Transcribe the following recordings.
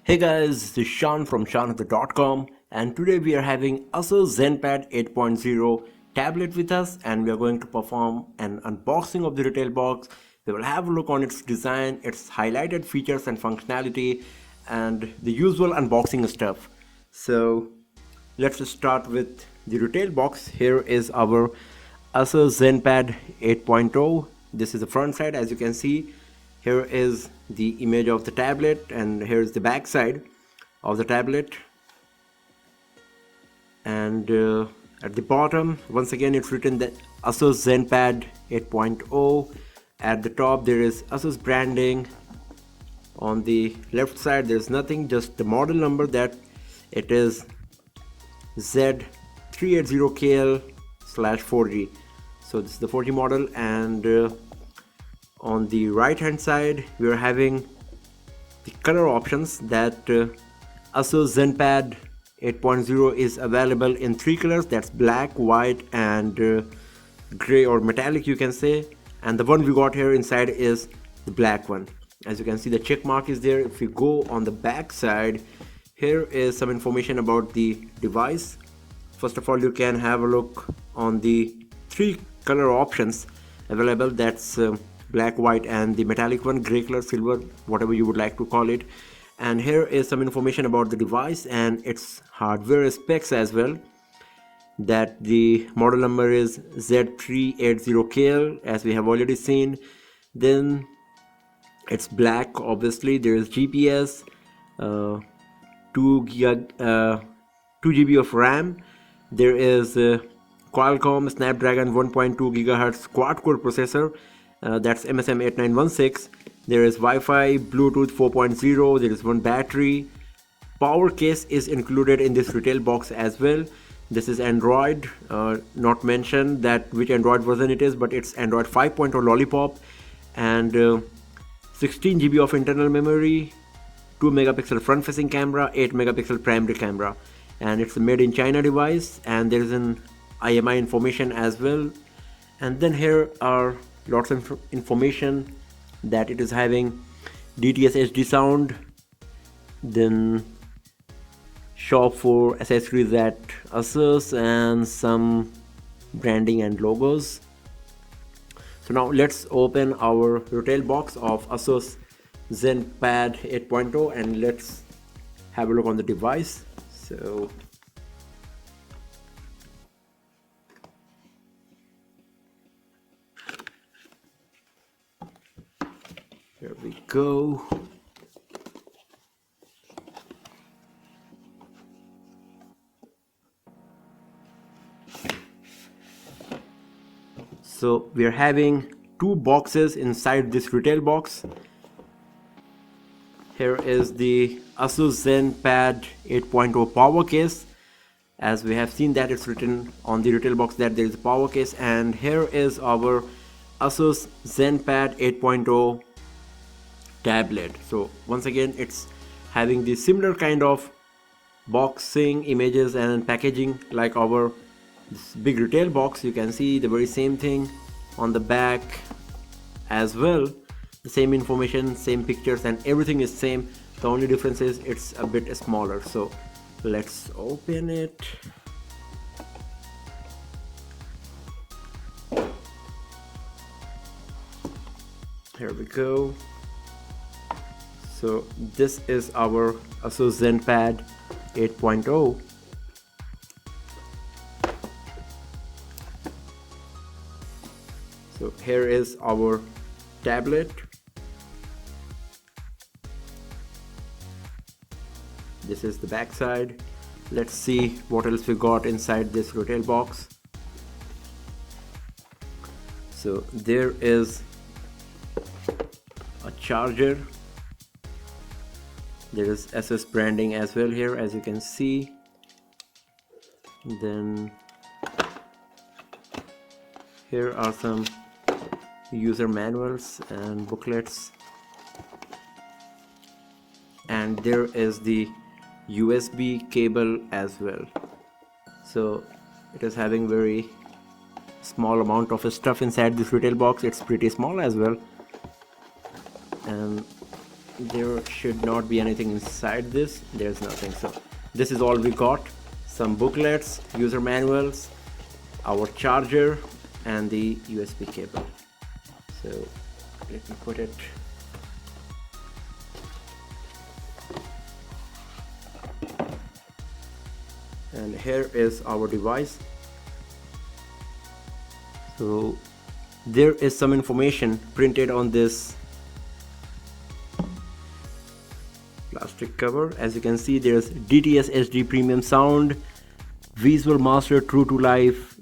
Hey guys, this is Sean from SeanHunter.com, and today we are having ASUS ZenPad 8.0 tablet with us, and we are going to perform an unboxing of the retail box. We will have a look on its design, its highlighted features and functionality, and the usual unboxing stuff. So let's start with the retail box. Here is our ASUS ZenPad 8.0. This is the front side, as you can see. Here is the image of the tablet, and here's the back side of the tablet. And at the bottom, once again, it's written that ASUS ZenPad 8.0. At the top, there is ASUS branding. On the left side, there's nothing, just the model number, that it is Z380KL/4G. So this is the 4G model. And on the right hand side, we are having the color options that ASUS ZenPad 8.0 is available in 3 colors, that's black, white, and gray or metallic, you can say. And the one we got here inside is the black one. As you can see, the check mark is there. If we go on the back side, here is some information about the device. First of all, you can have a look on the 3 color options available, that's black, white, and the metallic one, gray color, silver, whatever you would like to call it. And here is some information about the device and its hardware specs as well, that the model number is Z380KL, as we have already seen. Then it's black, obviously. There is GPS, 2 GB of RAM. There is Qualcomm Snapdragon 1.2 GHz quad-core processor, that's MSM 8916. There is Wi-Fi, Bluetooth 4.0. There is one battery. Power case is included in this retail box as well. This is Android, not mentioned that which Android version it is, but it's Android 5.0 Lollipop. And 16 GB of internal memory, 2 megapixel front facing camera, 8 megapixel primary camera, and it's a made in China device. And there is an IMI information as well. And then here are lots of information that it is having DTS HD sound, then shop for accessories at ASUS, and some branding and logos. So now let's open our retail box of ASUS ZenPad 8.0 and let's have a look on the device. So here we go. So we are having 2 boxes inside this retail box. Here is the ASUS ZenPad 8.0 power case. As we have seen that it's written on the retail box that there is a power case. And here is our ASUS ZenPad 8.0 tablet. So once again, it's having the similar kind of boxing, images, and packaging like our this big retail box. You can see the very same thing on the back as well. The same information, same pictures, and everything is same. The only difference is it's a bit smaller. So let's open it. Here we go. So this is our ASUS ZenPad 8.0. So here is our tablet. This is the back side. Let's see what else we got inside this retail box. So there is a charger. There is ASUS branding as well here, as you can see. Then here are some user manuals and booklets, and there is the USB cable as well. So it is having very small amount of stuff inside this retail box. It's pretty small as well. And there should not be anything inside this. There's nothing. So this is all we got: some booklets, user manuals, our charger, and the USB cable. So let me put it. And here is our device. So there is some information printed on this plastic cover. As you can see, there's DTS HD premium sound, visual master true to life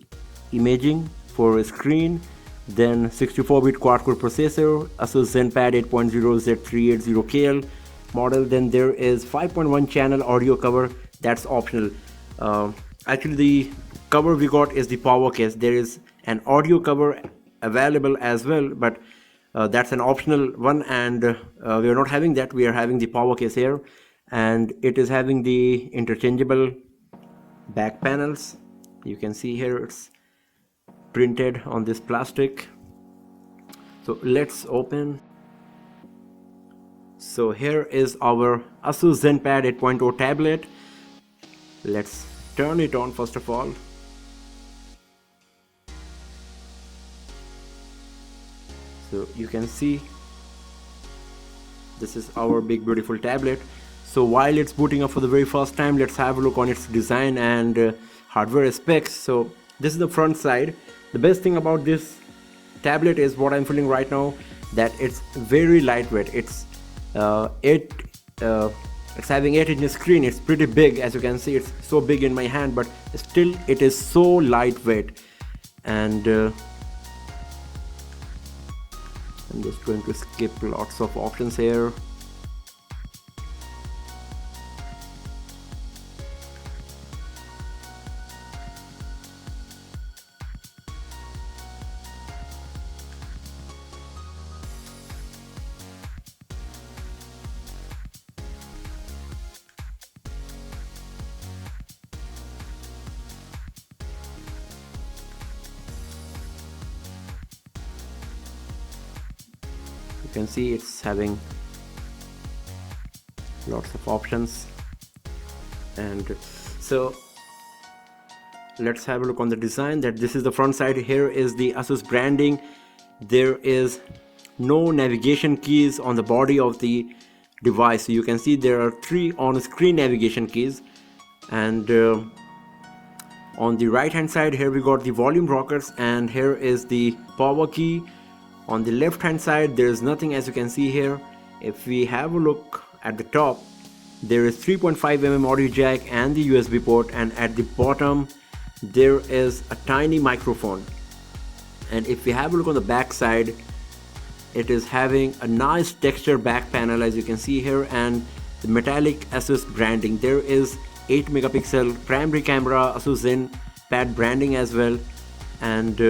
imaging for a screen, then 64-bit quad-core processor, ASUS ZenPad 8.0 Z380KL model. Then there is 5.1 channel audio cover. That's optional. Actually, the cover we got is the power case. There is an audio cover available as well, but that's an optional one, and we are not having that. We are having the power case here, and it is having the interchangeable back panels. You can see here it's printed on this plastic. So let's open. So here is our ASUS ZenPad 8.0 tablet. Let's turn it on first of all. So you can see this is our big beautiful tablet. So while it's booting up for the very first time, let's have a look on its design and hardware specs. So this is the front side. The best thing about this tablet is what I'm feeling right now, that it's very lightweight. It's it's having 8-inch screen. It's pretty big, as you can see. It's so big in my hand, but still it is so lightweight. And I'm just going to skip lots of options here. You can see it's having lots of options. And so let's have a look on the design. That this is the front side. Here is the ASUS branding. There is no navigation keys on the body of the device. So you can see there are 3 on-screen navigation keys, and on the right hand side here we got the volume rockers, and here is the power key. On the left hand side there is nothing, as you can see here. If we have a look at the top, there is 3.5mm audio jack and the USB port, and at the bottom there is a tiny microphone. And if we have a look on the back side, it is having a nice texture back panel, as you can see here, and the metallic ASUS branding. There is 8 megapixel primary camera, ASUS ZenPad branding as well, and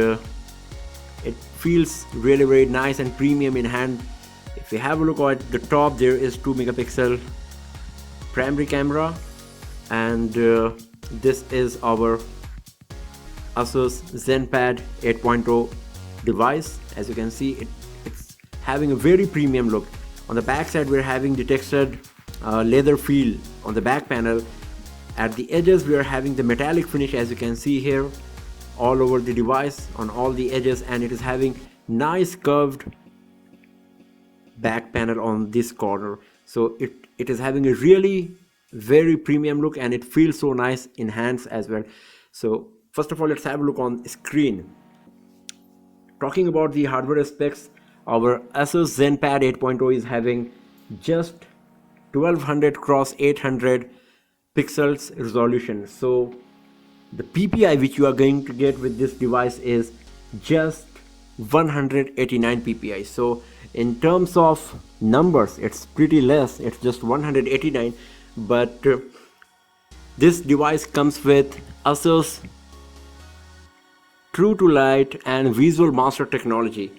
it feels really very nice and premium in hand. If you have a look at the top, there is 2 megapixel primary camera, and this is our ASUS ZenPad 8.0 device. As you can see, it's having a very premium look. On the back side we're having the textured leather feel on the back panel. At the edges we are having the metallic finish, as you can see here, all over the device on all the edges, and it is having nice curved back panel on this corner. So it is having a really very premium look, and it feels so nice in hands as well. So first of all, let's have a look on screen. Talking about the hardware specs, our ASUS ZenPad 8.0 is having just 1200 x 800 pixels resolution. So the PPI which you are going to get with this device is just 189 PPI. So in terms of numbers, it's pretty less. It's just 189. But this device comes with ASUS True to Light and Visual Master technology,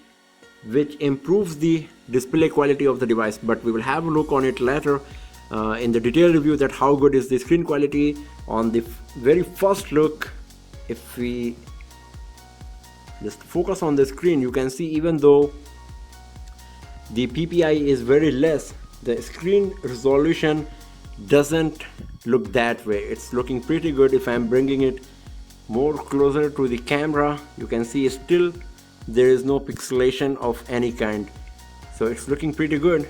which improves the display quality of the device. But we will have a look on it later in the detailed review, that how good is the screen quality. On the very first look, if we just focus on the screen, you can see even though the PPI is very less, the screen resolution doesn't look that way. It's looking pretty good. If I'm bringing it more closer to the camera, you can see still there is no pixelation of any kind, so it's looking pretty good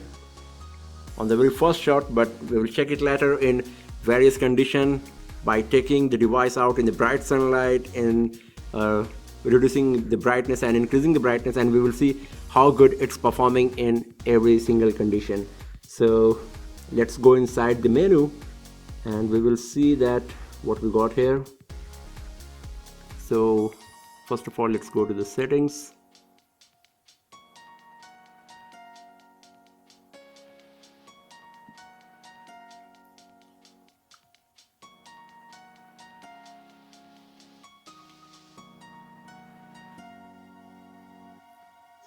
on the very first shot. But we will check it later in various conditions by taking the device out in the bright sunlight and reducing the brightness and increasing the brightness, and we will see how good it's performing in every single condition. So let's go inside the menu and we will see that what we got here. So first of all, let's go to the settings.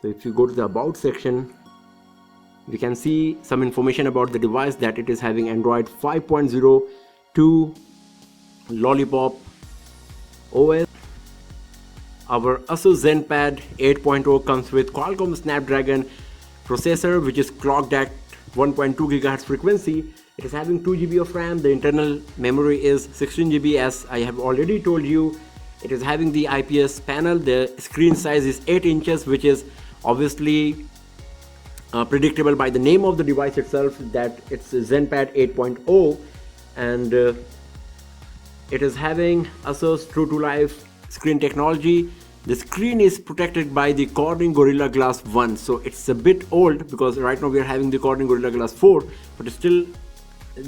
So if you go to the about section, we can see some information about the device, that it is having Android 5.0 to Lollipop OS. Our ASUS ZenPad 8.0 comes with Qualcomm Snapdragon processor, which is clocked at 1.2 GHz frequency. It is having 2 GB of RAM. The internal memory is 16 GB, as I have already told you. It is having the IPS panel. The screen size is 8 inches, which is obviously predictable by the name of the device itself, that it's ZenPad 8.0, and it is having ASUS True to Life screen technology. The screen is protected by the Corning Gorilla Glass 1, so it's a bit old because right now we are having the Corning Gorilla Glass 4, but still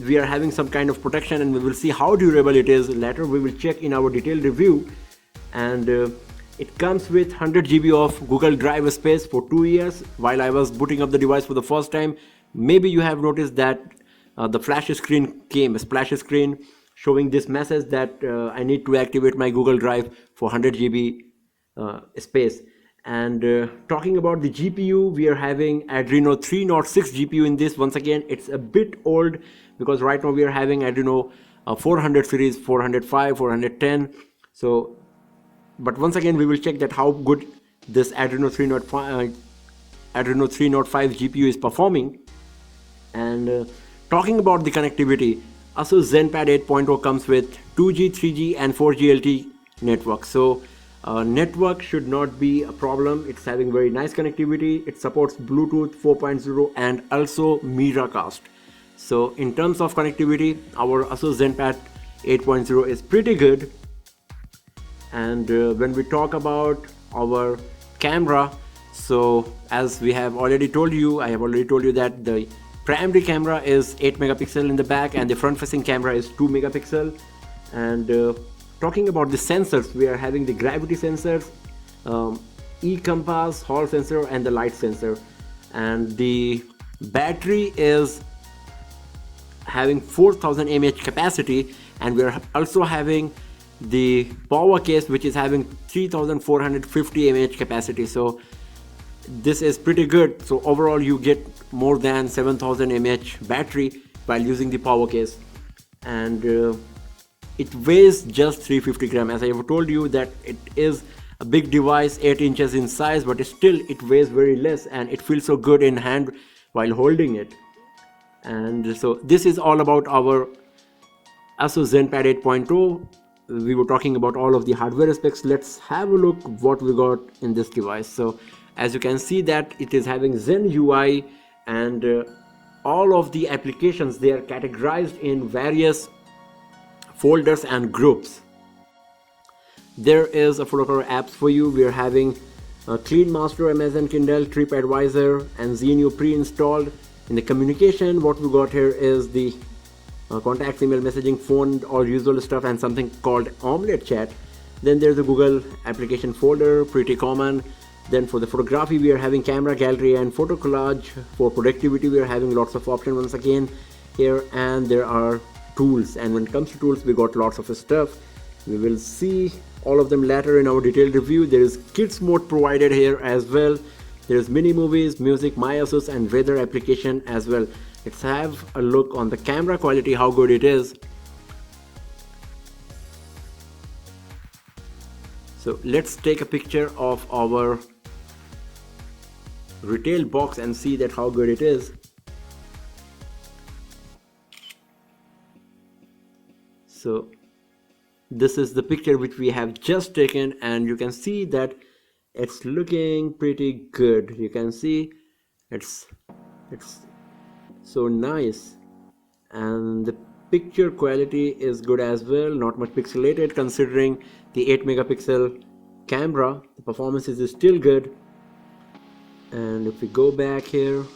we are having some kind of protection, and we will see how durable it is later. We will check in our detailed review. And it comes with 100 GB of Google Drive space for 2 years. While I was booting up the device for the first time, maybe you have noticed that the flash screen came, a splash screen showing this message that I need to activate my Google Drive for 100 GB space. And talking about the GPU, we are having Adreno 306 GPU in this. Once again, it's a bit old because right now we are having Adreno 400 series, 405, 410. So but once again, we will check that how good this Adreno 305 GPU is performing. And talking about the connectivity, ASUS ZenPad 8.0 comes with 2G, 3G and 4G LTE network. So network should not be a problem. It's having very nice connectivity. It supports Bluetooth 4.0 and also Miracast. So in terms of connectivity, our ASUS ZenPad 8.0 is pretty good. And when we talk about our camera, so as we have already told you, I have already told you that the primary camera is 8 megapixel in the back and the front facing camera is 2 megapixel. And talking about the sensors, we are having the gravity sensors, e-compass, hall sensor and the light sensor. And the battery is having 4000 mAh capacity, and we are also having the power case, which is having 3450 mAh capacity. So this is pretty good. So overall you get more than 7000 mAh battery while using the power case. And it weighs just 350 grams. As I have told you that it is a big device, 8 inches in size, but still it weighs very less and it feels so good in hand while holding it. And so this is all about our ASUS ZenPad 8.0. We were talking about all of the hardware specs. Let's have a look what we got in this device. So as you can see that it is having Zen UI, and all of the applications, they are categorized in various folders and groups. There is a folder apps for you. We are having Clean Master, Amazon Kindle, TripAdvisor and Zenio pre-installed. In the communication, what we got here is the contacts, email, messaging, phone, all usual stuff, and something called Omelette Chat. Then there's a Google application folder, pretty common. Then for the photography, we are having camera, gallery and photo collage. For productivity, we are having lots of options once again here, and there are tools. And when it comes to tools, we got lots of stuff. We will see all of them later in our detailed review. There is kids mode provided here as well. There's mini movies, music, My ASUS and weather application as well. Let's have a look on the camera quality, how good it is. So let's take a picture of our retail box and see that how good it is. So this is the picture which we have just taken, and you can see that it's looking pretty good. You can see it's so nice, and the picture quality is good as well, not much pixelated considering the 8 megapixel camera. The performance is still good. And if we go back here,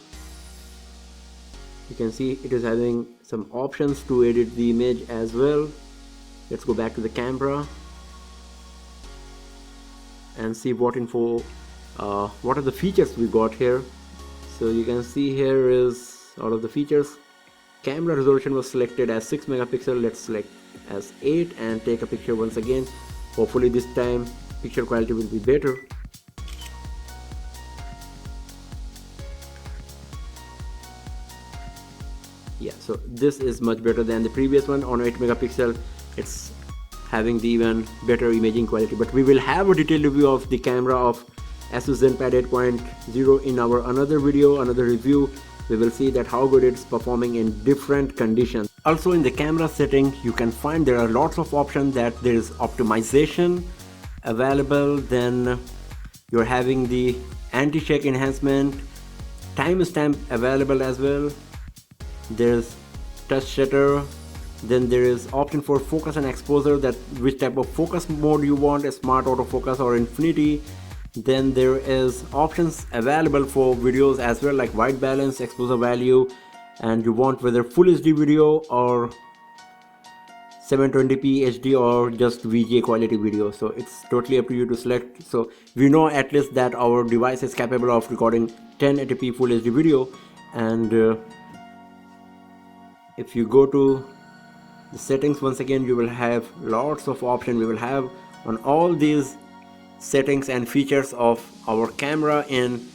you can see it is having some options to edit the image as well. Let's go back to the camera and see what are the features we got here. So you can see here is all of the features. Camera resolution was selected as 6 megapixel. Let's select as 8 and take a picture once again. Hopefully this time picture quality will be better. Yeah, so this is much better than the previous one on 8 megapixel. It's having the even better imaging quality. But we will have a detailed review of the camera of ASUS ZenPad 8.0 in our another video, another review. We will see that how good it's performing in different conditions. Also in the camera setting, you can find there are lots of options, that there is optimization available, then you're having the anti-shake enhancement, timestamp available as well, there's touch shutter, then there is option for focus and exposure, that which type of focus mode you want, a smart autofocus or infinity. Then there is options available for videos as well, like white balance, exposure value, and you want whether full HD video or 720p HD or just VGA quality video. So it's totally up to you to select. So we know at least that our device is capable of recording 1080p full HD video. And if you go to the settings once again, you will have lots of options. We will have on all these settings and features of our camera in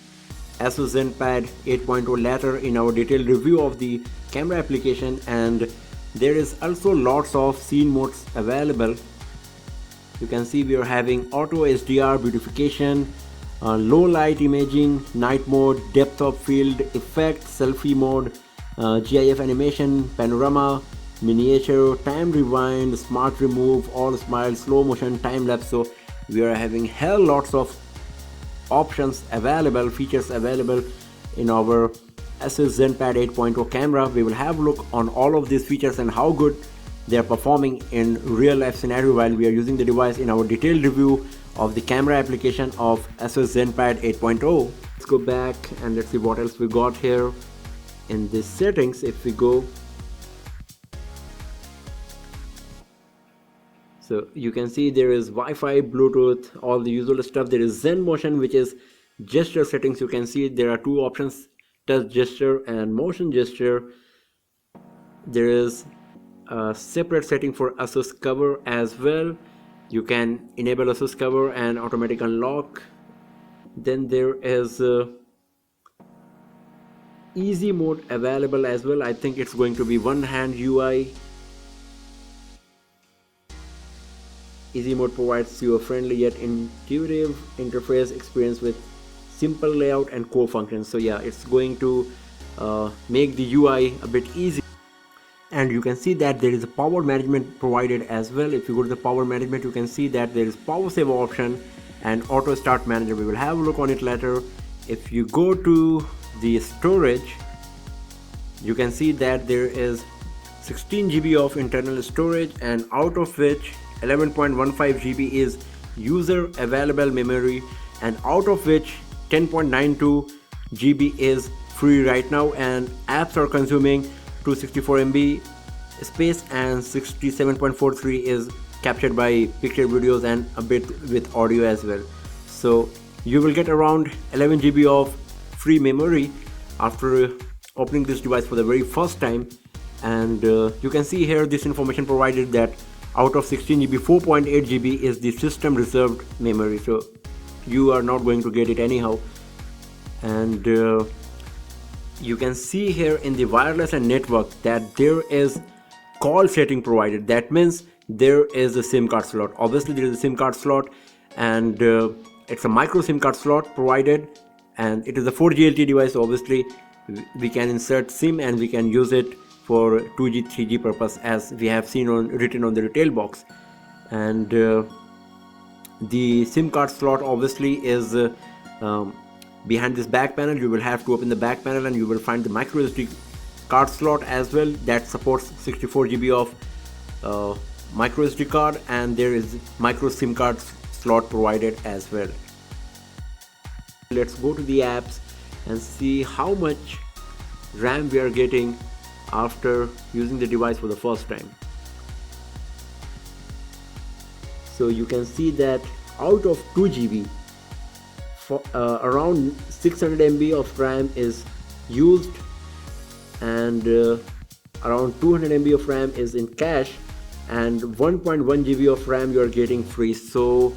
ASUS ZenPad 8.0 later in our detailed review of the camera application. And there is also lots of scene modes available. You can see we are having auto HDR, beautification, low light imaging, night mode, depth of field effect, selfie mode, GIF animation, panorama, miniature, time rewind, smart remove, all smile, slow motion, time lapse. So we are having hell lots of options available, features available in our ASUS ZenPad 8.0 camera. We will have a look on all of these features and how good they are performing in real life scenario while we are using the device in our detailed review of the camera application of ASUS ZenPad 8.0. Let's go back and let's see what else we got here in the settings. If we go, so you can see there is Wi-Fi, Bluetooth, all the usual stuff. There is Zen Motion, which is gesture settings. You can see there are two options, touch gesture and motion gesture. There is a separate setting for ASUS cover as well. You can enable ASUS cover and automatic unlock. Then there is easy mode available as well. I think it's going to be one hand UI. Easy mode provides you a friendly yet intuitive interface experience with simple layout and core functions. So yeah, it's going to make the UI a bit easy. And you can see that there is a power management provided as well. If you go to the power management, you can see that there is power save option and auto start manager. We will have a look on it later. If you go to the storage, you can see that there is 16 GB of internal storage, and out of which 11.15 GB is user available memory, and out of which 10.92 GB is free right now, and apps are consuming 264 MB space, and 67.43 is captured by picture, videos, and a bit with audio as well. So you will get around 11 GB of free memory after opening this device for the very first time. And you can see here this information provided that out of 16 GB, 4.8 GB is the system reserved memory, so you are not going to get it anyhow. And you can see here in the wireless and network that there is call setting provided. That means there is a SIM card slot. Obviously there is a SIM card slot, and it's a micro SIM card slot provided, and it is a 4G LTE device. So obviously we can insert SIM and we can use it for 2G 3G purpose, as we have seen written on the retail box. And the SIM card slot obviously is behind this back panel. You will have to open the back panel and you will find the micro SD card slot as well that supports 64 GB of micro SD card, and there is micro SIM card slot provided as well. Let's go to the apps and see how much RAM we are getting after using the device for the first time. So you can see that out of 2 GB, around 600 MB of RAM is used, and around 200 MB of RAM is in cache, and 1.1 GB of RAM you are getting free. So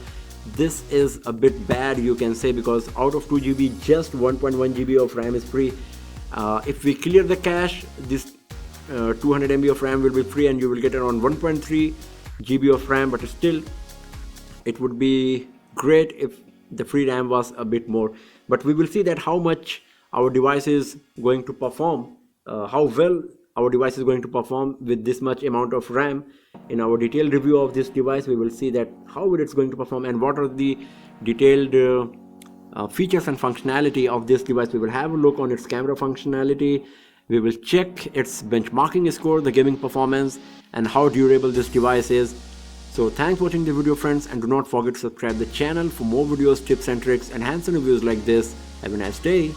this is a bit bad, you can say, because out of 2 GB just 1.1 GB of RAM is free. If we clear the cache, this 200 MB of RAM will be free and you will get around 1.3 GB of RAM, but still it would be great if the free RAM was a bit more. But we will see that how much our device is going to perform, how well our device is going to perform with this much amount of RAM. In our detailed review of this device, we will see that how it's going to perform and what are the detailed features and functionality of this device. We will have a look on its camera functionality, we will check its benchmarking score, the gaming performance, and how durable this device is. So thanks for watching the video, friends, and do not forget to subscribe the channel for more videos, tips and tricks and hands-on reviews like this. Have a nice day.